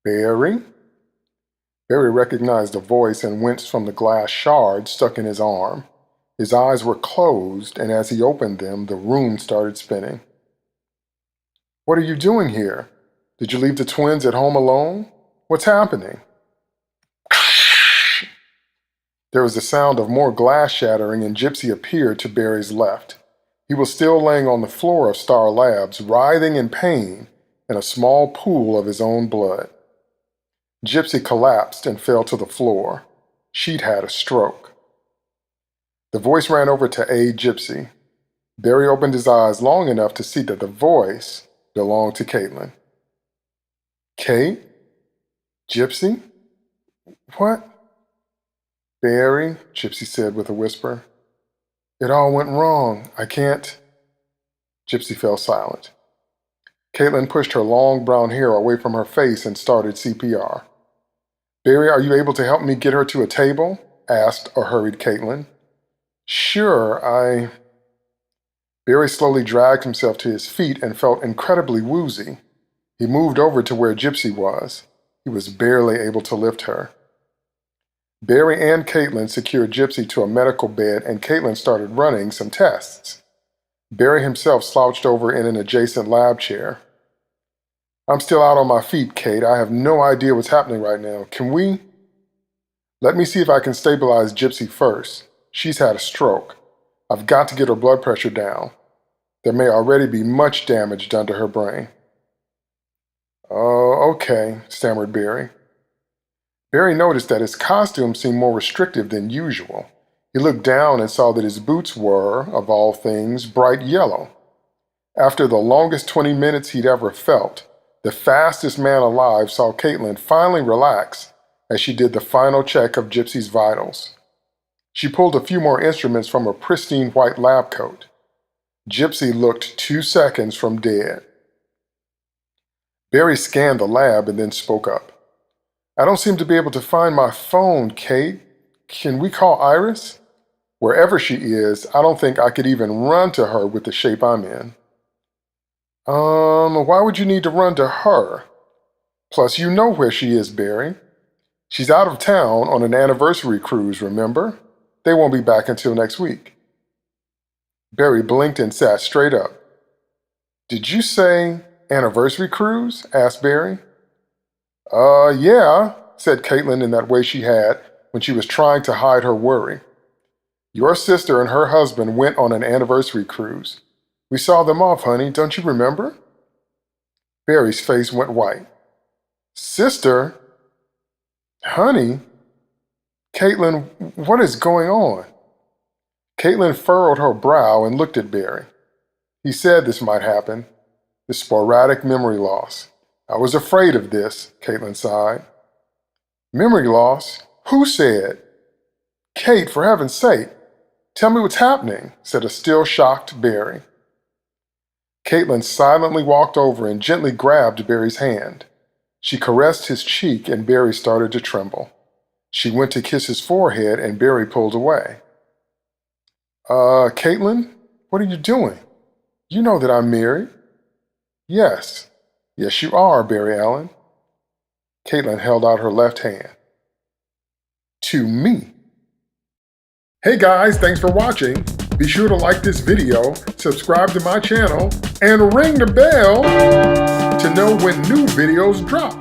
Barry? Barry recognized the voice and winced from the glass shard stuck in his arm. His eyes were closed, and as he opened them, the room started spinning. What are you doing here? Did you leave the twins at home alone? What's happening? There was the sound of more glass shattering, and Gypsy appeared to Barry's left. He was still laying on the floor of Star Labs, writhing in pain in a small pool of his own blood. Gypsy collapsed and fell to the floor. She'd had a stroke. The voice ran over to aid Gypsy. Barry opened his eyes long enough to see that the voice belonged to Caitlin. Kate? Gypsy? What? Barry, Gypsy said with a whisper. It all went wrong. I can't. Gypsy fell silent. Caitlin pushed her long brown hair away from her face and started CPR. Barry, are you able to help me get her to a table? Asked a hurried Caitlin. Sure, Barry slowly dragged himself to his feet and felt incredibly woozy. He moved over to where Gypsy was. He was barely able to lift her. Barry and Caitlin secured Gypsy to a medical bed, and Caitlin started running some tests. Barry himself slouched over in an adjacent lab chair. I'm still out on my feet, Kate. I have no idea what's happening right now. Can we? Let me see if I can stabilize Gypsy first. She's had a stroke. I've got to get her blood pressure down. There may already be much damage done to her brain. Oh, okay, stammered Barry. Barry noticed that his costume seemed more restrictive than usual. He looked down and saw that his boots were, of all things, bright yellow. After the longest 20 minutes he'd ever felt, the fastest man alive saw Caitlin finally relax as she did the final check of Gypsy's vitals. She pulled a few more instruments from her pristine white lab coat. Gypsy looked 2 seconds from dead. Barry scanned the lab and then spoke up. I don't seem to be able to find my phone, Kate. Can we call Iris? Wherever she is, I don't think I could even run to her with the shape I'm in. Why would you need to run to her? Plus, you know where she is, Barry. She's out of town on an anniversary cruise, remember? They won't be back until next week. Barry blinked and sat straight up. Did you say anniversary cruise? Asked Barry. Yeah, said Caitlin in that way she had when she was trying to hide her worry. Your sister and her husband went on an anniversary cruise. We saw them off, honey, don't you remember? Barry's face went white. Sister? Honey? Caitlin, what is going on? Caitlin furrowed her brow and looked at Barry. He said this might happen. The sporadic memory loss. I was afraid of this, Caitlin sighed. Memory loss? Who said? Kate, for heaven's sake, tell me what's happening, said a still shocked Barry. Caitlin silently walked over and gently grabbed Barry's hand. She caressed his cheek and Barry started to tremble. She went to kiss his forehead and Barry pulled away. Caitlin, what are you doing? You know that I'm married. Yes. Yes, you are, Barry Allen. Caitlin held out her left hand. To me. Hey guys, thanks for watching. Be sure to like this video, subscribe to my channel, and ring the bell to know when new videos drop.